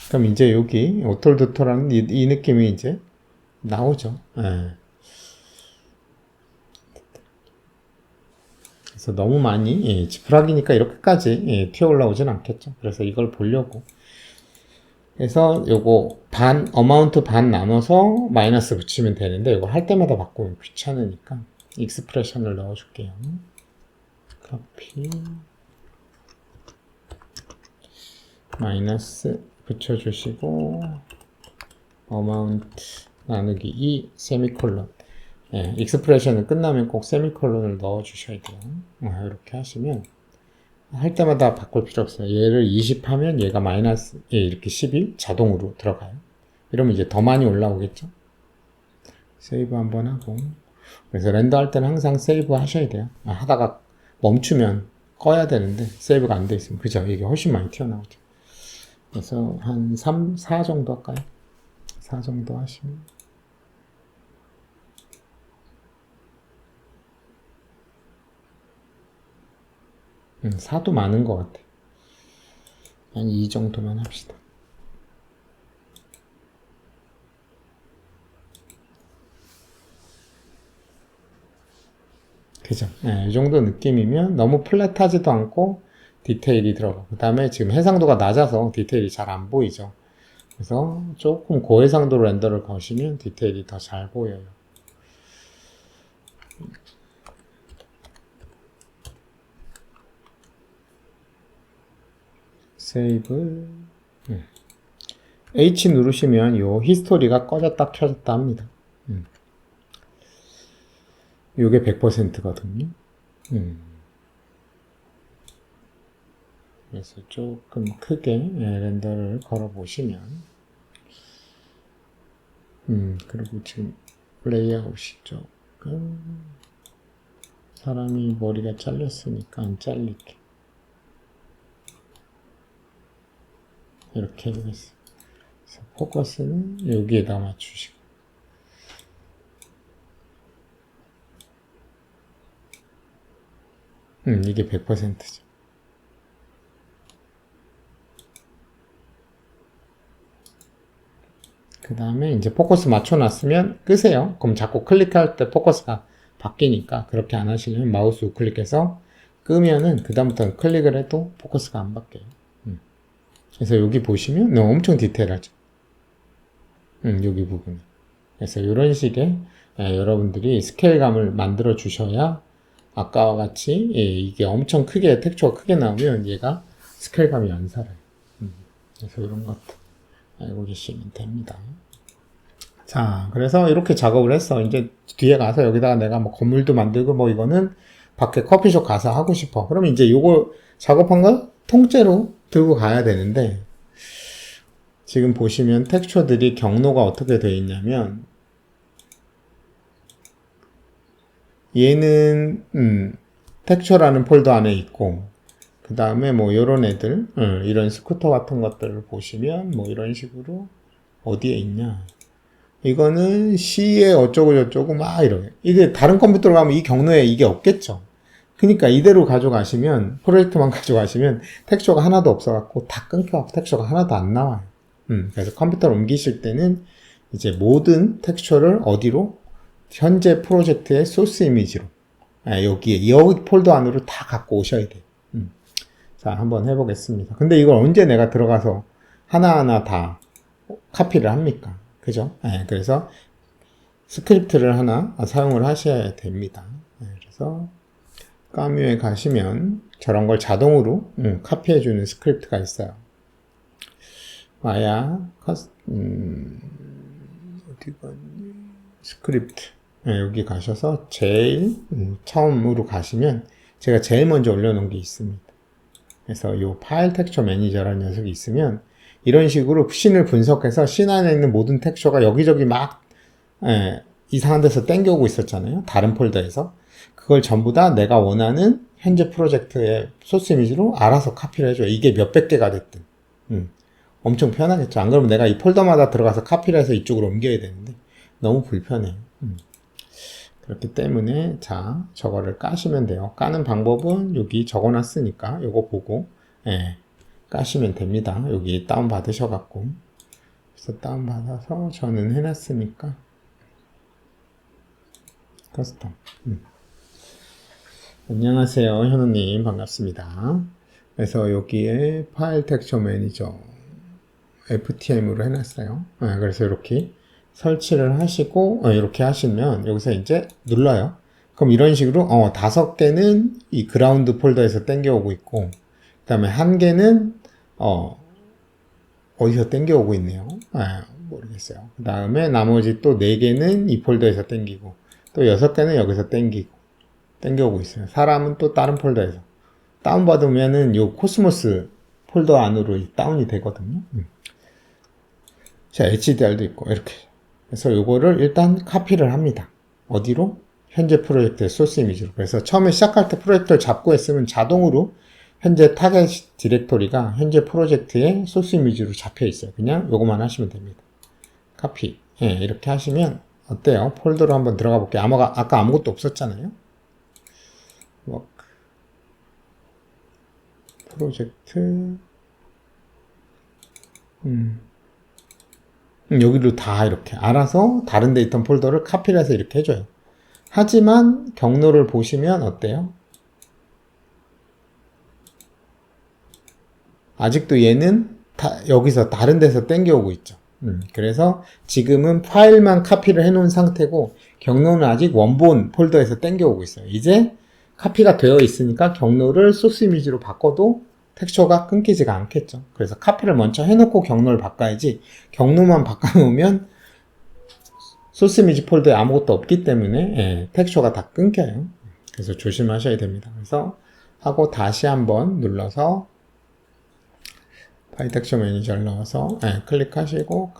그럼 이제 여기 오톨도토라는 이 느낌이 이제 나오죠. 그래서 너무 많이 지푸라기니까 이렇게까지 튀어 올라오진 않겠죠. 그래서 이걸 보려고 그래서 요거 어마운트 반 나눠서 마이너스 붙이면 되는데 이거 할 때마다 바꾸면 귀찮으니까 익스프레션을 넣어줄게요. 커피 마이너스 붙여주시고 어마운트 나누기 2 세미콜론 익스프레션은 끝나면 꼭 세미콜론을 넣어주셔야 돼요. 이렇게 하시면 할 때마다 바꿀 필요 없어요. 얘를 20 하면 얘가 마이너스 이렇게 11 자동으로 들어가요. 이러면 이제 더 많이 올라오겠죠. 세이브 한번 하고 그래서 렌더 할 때는 항상 세이브 하셔야 돼요. 하다가 멈추면 꺼야 되는데 세이브가 안 돼 있으면 그죠? 이게 훨씬 많이 튀어나오죠. 그래서 한 3, 4 정도 할까요? 4 정도 하시면 4도 많은 것 같아. 한 2 정도만 합시다. 그죠? 네, 이 정도 느낌이면 너무 플랫하지도 않고 디테일이 들어가고, 그 다음에 지금 해상도가 낮아서 디테일이 잘 안 보이죠. 그래서 조금 고해상도 렌더를 거시면 디테일이 더 잘 보여요. 세이브. H 누르시면 요 히스토리가 꺼졌다 켜졌다 합니다. 요게 100%거든요. 그래서 조금 크게 렌더를 걸어 보시면, 그리고 지금 레이아웃이 조금 사람이 머리가 잘렸으니까 안 잘리게 이렇게 해보겠습니다. 그래서 포커스는 여기에다 맞추시고, 이게 100%죠. 그 다음에 이제 포커스 맞춰놨으면 끄세요. 그럼 자꾸 클릭할 때 포커스가 바뀌니까 그렇게 안 하시려면 마우스 우클릭해서 끄면은 그 다음부터는 클릭을 해도 포커스가 안 바뀌어요. 그래서 여기 보시면 엄청 디테일하죠. 여기 부분이. 그래서 이런 식의 여러분들이 스케일감을 만들어 주셔야 아까와 같이 이게 엄청 크게 텍스처가 크게 나오면 얘가 스케일감이 안 살아요. 그래서 이런 것들 알고 계시면 됩니다. 자, 그래서 이렇게 작업을 했어. 이제 뒤에 가서 여기다가 내가 뭐 건물도 만들고 뭐 이거는 밖에 커피숍 가서 하고 싶어. 그러면 이제 요거 작업한 거 통째로 들고 가야 되는데, 지금 보시면 텍스처들이 경로가 어떻게 되어 있냐면, 얘는 텍스처라는 폴더 안에 있고, 그 다음에 뭐 요런 애들, 이런 스쿠터 같은 것들을 보시면 뭐 이런 식으로 어디에 있냐, 이거는 C에 어쩌고 저쩌고 막 이러게. 이게 다른 컴퓨터로 가면 이 경로에 이게 없겠죠. 그러니까 이대로 가져가시면, 프로젝트만 가져가시면 텍스처가 하나도 없어갖고 다 끊겨갖고 텍스처가 하나도 안 나와요. 그래서 컴퓨터를 옮기실 때는 이제 모든 텍스처를 어디로? 현재 프로젝트의 소스 이미지로, 여기에 여기 폴더 안으로 다 갖고 오셔야 돼요. 자, 한번 해보겠습니다. 근데 이걸 언제 내가 들어가서 하나하나 다 카피를 합니까? 그죠? 그래서 스크립트를 하나 사용을 하셔야 됩니다. 그래서 까뮤에 가시면 저런 걸 자동으로 카피해주는 스크립트가 있어요. 마야 어디 갔니? 스크립트. 여기 가셔서 제일 처음으로 가시면 제가 제일 먼저 올려놓은 게 있습니다. 그래서 이 파일 텍스처 매니저라는 녀석이 있으면 이런 식으로 씬을 분석해서 씬 안에 있는 모든 텍스처가 여기저기 막 이상한 데서 땡겨오고 있었잖아요. 다른 폴더에서. 그걸 전부 다 내가 원하는 현재 프로젝트의 소스 이미지로 알아서 카피를 해줘요. 이게 몇백 개가 됐든. 엄청 편하겠죠. 안 그러면 내가 이 폴더마다 들어가서 카피를 해서 이쪽으로 옮겨야 되는데 너무 불편해요. 그렇기 때문에 자, 저거를 까시면 돼요. 까는 방법은 여기 적어놨으니까 요거 보고 까시면 됩니다. 여기 다운 받으셔갖고. 그래서 다운 받아서 저는 해놨으니까 커스텀. 안녕하세요, 현우님. 반갑습니다. 그래서 여기에 파일 텍스처 매니저 FTM으로 해놨어요. 그래서 이렇게 설치를 하시고 이렇게 하시면 여기서 이제 눌러요. 그럼 이런 식으로 5개는 이 그라운드 폴더에서 땡겨오고 있고, 그 다음에 1개는 어디서 땡겨오고 있네요. 모르겠어요. 그 다음에 나머지 또 4개는 이 폴더에서 땡기고, 또 6개는 여기서 땡겨오고 있어요. 사람은 또 다른 폴더에서 다운받으면은 요 코스모스 폴더 안으로 다운이 되거든요. 자, HDR도 있고 이렇게. 그래서 요거를 일단 카피를 합니다. 어디로? 현재 프로젝트의 소스 이미지로. 그래서 처음에 시작할 때 프로젝트를 잡고 했으면 자동으로 현재 타겟 디렉토리가 현재 프로젝트의 소스 이미지로 잡혀 있어요. 그냥 요거만 하시면 됩니다. 카피. 이렇게 하시면 어때요? 폴더로 한번 들어가 볼게요. 아까 아무것도 없었잖아요. 프로젝트. 여기로 다 이렇게 알아서 다른 데 있던 폴더를 카피를 해서 이렇게 해줘요. 하지만 경로를 보시면 어때요? 아직도 얘는 여기서 다른 데서 땡겨오고 있죠. 그래서 지금은 파일만 카피를 해놓은 상태고 경로는 아직 원본 폴더에서 땡겨오고 있어요. 이제 카피가 되어 있으니까 경로를 소스 이미지로 바꿔도 텍스처가 끊기지가 않겠죠. 그래서 카피를 먼저 해놓고 경로를 바꿔야지 경로만 바꿔놓으면 소스 이미지 폴더에 아무것도 없기 때문에 텍스처가 다 끊겨요. 그래서 조심하셔야 됩니다. 그래서 하고 다시 한번 눌러서 파일 텍스처 매니저를 넣어서 클릭하시고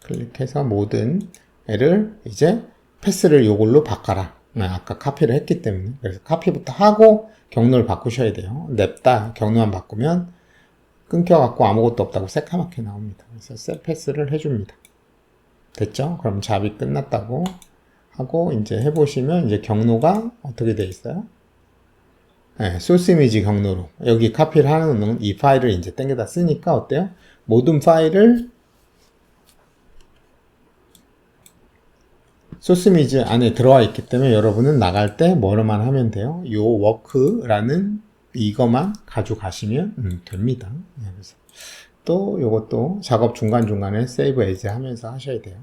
클릭해서 모든 애를 이제 패스를 요걸로 바꿔라. 아까 카피를 했기 때문에. 그래서 카피부터 하고 경로를 바꾸셔야 돼요. 냅다 경로만 바꾸면 끊겨갖고 아무것도 없다고 새까맣게 나옵니다. 그래서 셋 패스를 해줍니다. 됐죠? 그럼 잡이 끝났다고 하고 이제 해보시면 이제 경로가 어떻게 돼 있어요? 소스 이미지 경로로 여기 카피를 하는 이 파일을 이제 땡겨다 쓰니까 어때요? 모든 파일을 소스 이미지 안에 들어와 있기 때문에 여러분은 나갈 때 뭐로만 하면 돼요? 요 워크라는 이거만 가져가시면 됩니다. 그래서 또 요것도 작업 중간중간에 세이브 에즈 하면서 하셔야 돼요.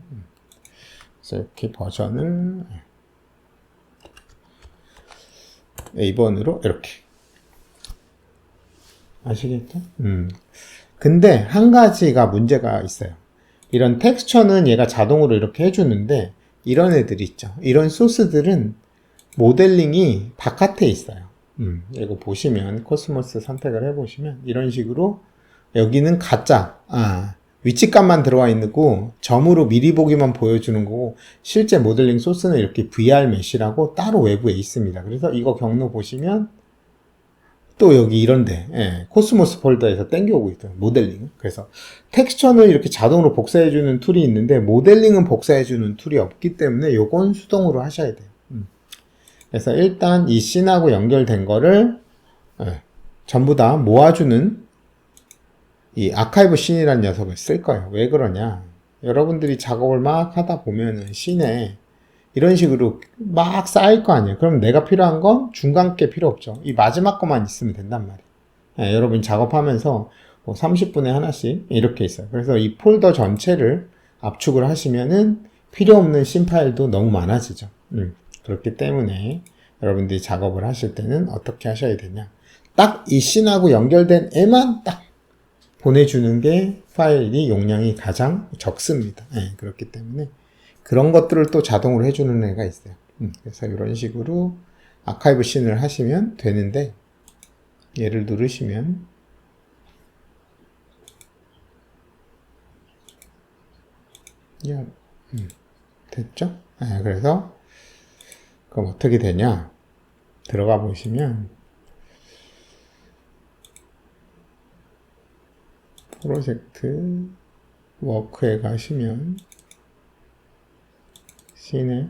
그래서 이렇게 버전을 A번으로 이렇게 아시겠죠? 근데 한 가지가 문제가 있어요. 이런 텍스처는 얘가 자동으로 이렇게 해주는데 이런 애들이 있죠. 이런 소스들은 모델링이 바깥에 있어요. 이거 보시면 코스모스 선택을 해보시면 이런 식으로 여기는 가짜 위치값만 들어와 있는 거고 점으로 미리 보기만 보여주는 거고 실제 모델링 소스는 이렇게 VR 메시라고 따로 외부에 있습니다. 그래서 이거 경로 보시면 또 여기 이런데 코스모스 폴더에서 땡겨오고 있어요. 모델링. 그래서 텍스처는 이렇게 자동으로 복사해주는 툴이 있는데 모델링은 복사해주는 툴이 없기 때문에 요건 수동으로 하셔야 돼요. 그래서 일단 이 씬하고 연결된 거를 전부 다 모아주는 이 아카이브 씬이라는 녀석을 쓸 거예요. 왜 그러냐? 여러분들이 작업을 막 하다 보면은 씬에 이런 식으로 막 쌓일 거 아니에요. 그럼 내가 필요한 건 중간 게 필요 없죠. 이 마지막 것만 있으면 된단 말이에요. 여러분 작업하면서 뭐 30분에 하나씩 이렇게 있어요. 그래서 이 폴더 전체를 압축을 하시면은 필요 없는 씬 파일도 너무 많아지죠. 그렇기 때문에 여러분들이 작업을 하실 때는 어떻게 하셔야 되냐? 딱 이 씬하고 연결된 애만 딱 보내주는 게 파일이 용량이 가장 적습니다. 그렇기 때문에 그런 것들을 또 자동으로 해주는 애가 있어요. 그래서 이런 식으로 아카이브 씬을 하시면 되는데 얘를 누르시면 됐죠? 그래서 그럼 어떻게 되냐? 들어가 보시면 프로젝트 워크에 가시면 씬에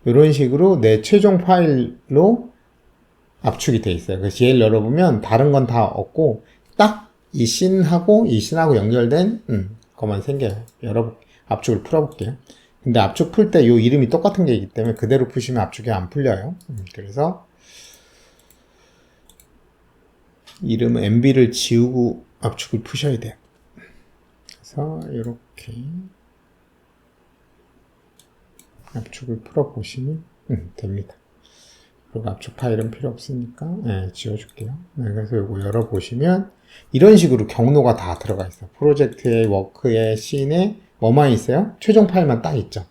이런 식으로 내 최종 파일로 압축이 돼 있어요. 그래서 얘를 열어보면 다른 건 다 없고 딱 이 씬하고 이 씬하고 연결된 것만 생겨요. 압축을 풀어볼게요. 근데 압축 풀 때 이 이름이 똑같은 게 있기 때문에 그대로 푸시면 압축이 안 풀려요. 그래서 이름은 MB를 지우고 압축을 푸셔야 돼요. 그래서 이렇게 압축을 풀어보시면 됩니다. 그리고 압축 파일은 필요 없으니까 지워줄게요. 그래서 이거 열어보시면 이런 식으로 경로가 다 들어가 있어요. 프로젝트에, 워크에, 씬에 뭐만 있어요? 최종 파일만 딱 있죠.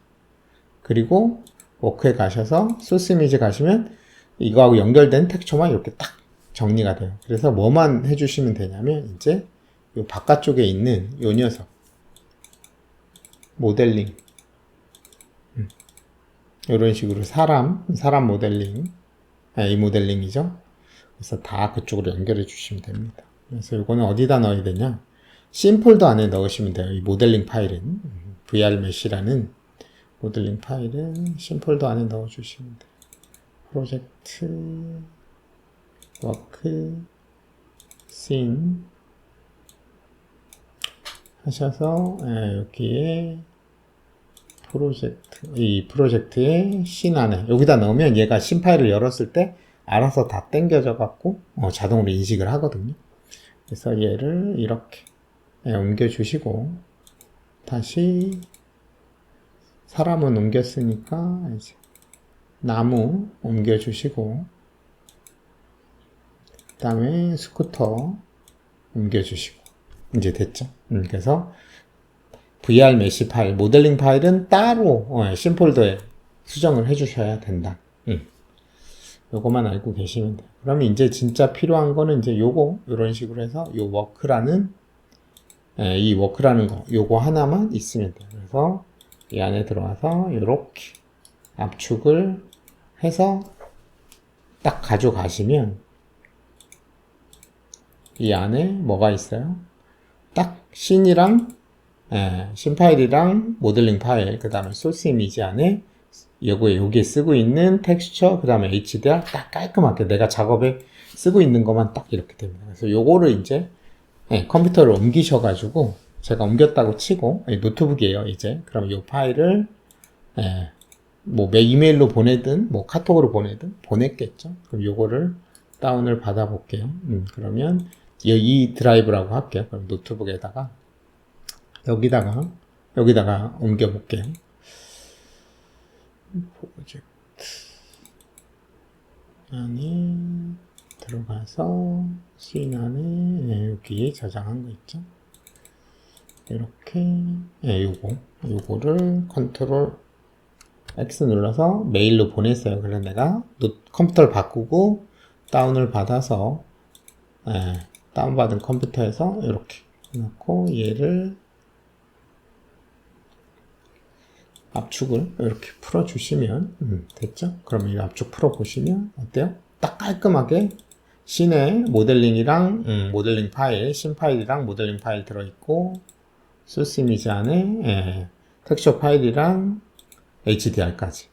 그리고 워크에 가셔서 소스 이미지 가시면 이거하고 연결된 텍스처만 이렇게 딱 정리가 돼요. 그래서 뭐만 해주시면 되냐면 이제 이 바깥쪽에 있는 이 녀석 모델링 이런 식으로 사람 모델링 이 모델링이죠. 그래서 다 그쪽으로 연결해 주시면 됩니다. 그래서 이거는 어디다 넣어야 되냐? 씬 폴더 안에 넣으시면 돼요. 이 모델링 파일은 VR 메시라는 모델링 파일은 씬 폴더 안에 넣어 주시면 돼요. 프로젝트 워크 씬 하셔서 여기에 이 프로젝트의 씬 안에 여기다 넣으면 얘가 씬 파일을 열었을 때 알아서 다 땡겨져 갖고 자동으로 인식을 하거든요. 그래서 얘를 이렇게 옮겨 주시고, 다시 사람은 옮겼으니까 이제 나무 옮겨 주시고, 그 다음에 스쿠터 옮겨 주시고, 이제 됐죠. 그래서 VR 메시 파일, 모델링 파일은 따로 씬 폴더에 수정을 해 주셔야 된다. 요거만 알고 계시면 돼요. 그러면 이제 진짜 필요한 거는 이제 요런 식으로 해서 요 워크라는 이 워크라는 거 요거 하나만 있으면 돼요. 그래서 이 안에 들어와서 요렇게 압축을 해서 딱 가져가시면 이 안에 뭐가 있어요? 딱 씬이랑 씬 파일이랑 모델링 파일, 그 다음에 소스 이미지 안에 여기에 쓰고 있는 텍스처, 그 다음에 HDR 딱 깔끔하게 내가 작업에 쓰고 있는 것만 딱 이렇게 됩니다. 그래서 요거를 이제 컴퓨터를 옮기셔가지고, 제가 옮겼다고 치고, 노트북이에요, 이제. 그럼 요 파일을, 뭐, 이메일로 보내든, 뭐, 카톡으로 보내든, 보냈겠죠? 그럼 요거를 다운을 받아볼게요. 그러면, 이 드라이브라고 할게요. 그럼 노트북에다가, 여기다가 옮겨볼게요. 프로젝트 안에 들어가서 씬 안에 여기 저장한 거 있죠? 이렇게 요거를 컨트롤 X 눌러서 메일로 보냈어요. 그래서 내가 컴퓨터를 바꾸고 다운을 받아서 다운받은 컴퓨터에서 이렇게 놓고 얘를 압축을 이렇게 풀어주시면 됐죠? 그러면 이 압축 풀어보시면 어때요? 딱 깔끔하게 씬에 모델링이랑 모델링 파일, 씬 파일이랑 모델링 파일 들어있고, 소스 이미지 안에 텍스처 파일이랑 HDR까지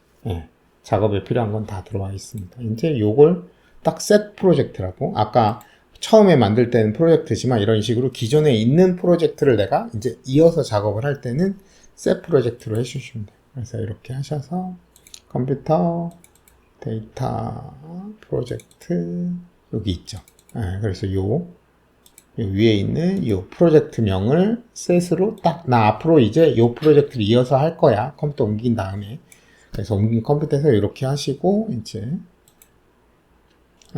작업에 필요한 건 다 들어와 있습니다. 이제 요걸 딱 셋 프로젝트라고, 아까 처음에 만들 때는 프로젝트지만 이런 식으로 기존에 있는 프로젝트를 내가 이제 이어서 작업을 할 때는 셋 프로젝트로 해주시면 돼요. 그래서 이렇게 하셔서 컴퓨터 데이터 프로젝트 여기 있죠. 그래서 요 위에 있는 요 프로젝트 명을 셋으로 딱, 나 앞으로 이제 요 프로젝트를 이어서 할 거야. 컴퓨터 옮긴 다음에. 그래서 옮긴 컴퓨터에서 이렇게 하시고, 이제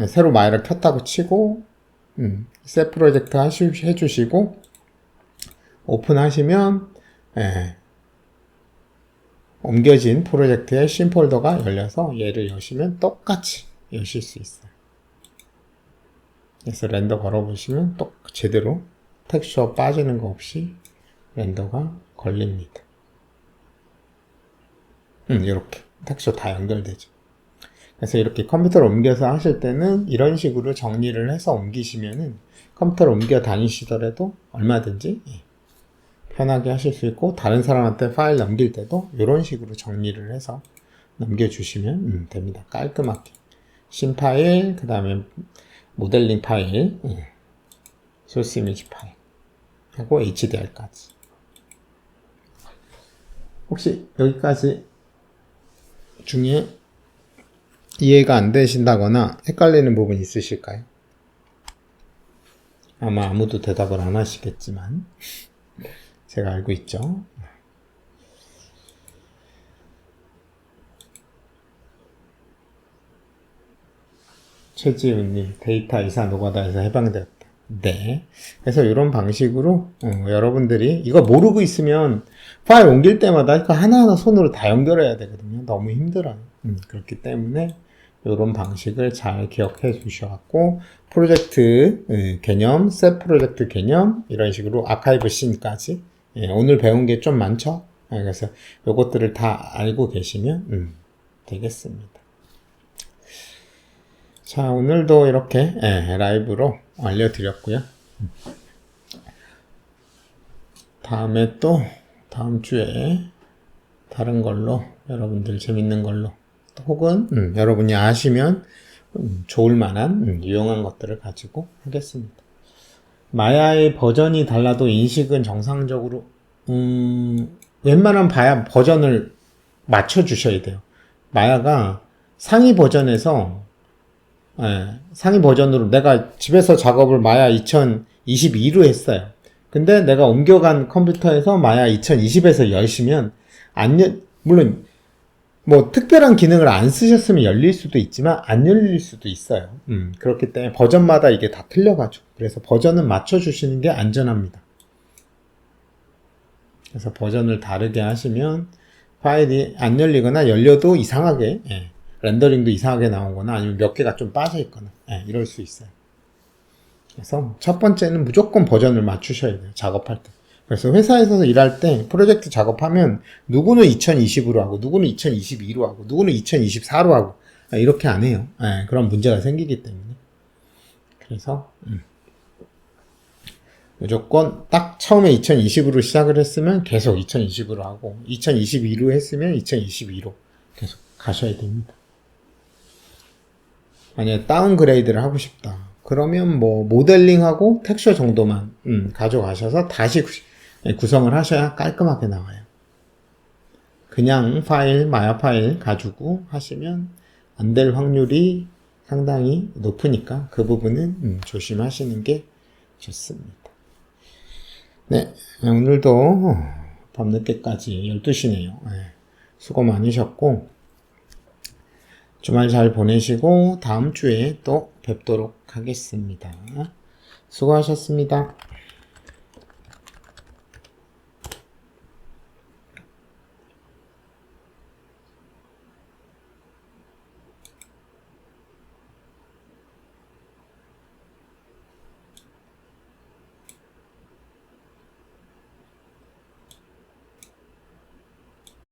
새로 마이를 켰다고 치고, 셋 프로젝트 해주시고, 오픈하시면 옮겨진 프로젝트의 씬 폴더가 열려서 얘를 여시면 똑같이 여실 수 있어요. 그래서 렌더 걸어보시면 또 제대로 텍스처 빠지는 거 없이 렌더가 걸립니다. 이렇게 텍스처 다 연결되죠. 그래서 이렇게 컴퓨터를 옮겨서 하실 때는 이런 식으로 정리를 해서 옮기시면은 컴퓨터를 옮겨 다니시더라도 얼마든지 편하게 하실 수 있고, 다른 사람한테 파일 넘길 때도 이런 식으로 정리를 해서 넘겨주시면 됩니다. 깔끔하게. 씬 파일, 그 다음에 모델링 파일, 소스 이미지 파일, 하고 HDR까지. 혹시 여기까지 중에 이해가 안 되신다거나 헷갈리는 부분 있으실까요? 아마 아무도 대답을 안 하시겠지만 제가 알고 있죠. 최지훈님, 데이터 이사 노가다에서 해방되었다. 네. 그래서 이런 방식으로 여러분들이 이거 모르고 있으면 파일 옮길 때마다 이거 하나하나 손으로 다 연결해야 되거든요. 너무 힘들어요. 그렇기 때문에 이런 방식을 잘 기억해 주셔갖고, 프로젝트 개념, 셋 프로젝트 개념, 이런 식으로 아카이브 씬까지 오늘 배운 게 좀 많죠? 그래서 이것들을 다 알고 계시면 되겠습니다. 자, 오늘도 이렇게 라이브로 알려드렸고요. 다음에 또 다음 주에 다른 걸로, 여러분들 재밌는 걸로, 혹은 여러분이 아시면 좋을 만한 유용한 것들을 가지고 하겠습니다. 마야의 버전이 달라도 인식은 정상적으로 웬만한 봐야 버전을 맞춰주셔야 돼요. 마야가 상위 버전에서 상위 버전으로 내가 집에서 작업을 마야 2022로 했어요. 근데 내가 옮겨간 컴퓨터에서 마야 2020에서 여시면 물론 뭐 특별한 기능을 안 쓰셨으면 열릴 수도 있지만 안 열릴 수도 있어요. 그렇기 때문에 버전마다 이게 다 틀려가지고 그래서 버전은 맞춰주시는 게 안전합니다. 그래서 버전을 다르게 하시면 파일이 안 열리거나 열려도 이상하게 렌더링도 이상하게 나오거나 아니면 몇 개가 좀 빠져 있거나 이럴 수 있어요. 그래서 첫 번째는 무조건 버전을 맞추셔야 돼요. 작업할 때. 그래서 회사에서 일할 때 프로젝트 작업하면 누구는 2020으로 하고 누구는 2022로 하고 누구는 2024로 하고 이렇게 안 해요. 그런 문제가 생기기 때문에. 그래서 무조건 딱 처음에 2020으로 시작을 했으면 계속 2020으로 하고 2022로 했으면 2022로 계속 가셔야 됩니다. 만약에 다운그레이드를 하고 싶다. 그러면 뭐 모델링하고 텍스처 정도만 가져가셔서 다시 구성을 하셔야 깔끔하게 나와요. 그냥 파일, 마야 파일 가지고 하시면 안 될 확률이 상당히 높으니까 그 부분은 조심하시는 게 좋습니다. 네, 오늘도 밤늦게까지 12시네요. 수고 많으셨고 주말 잘 보내시고 다음 주에 또 뵙도록 하겠습니다. 수고하셨습니다.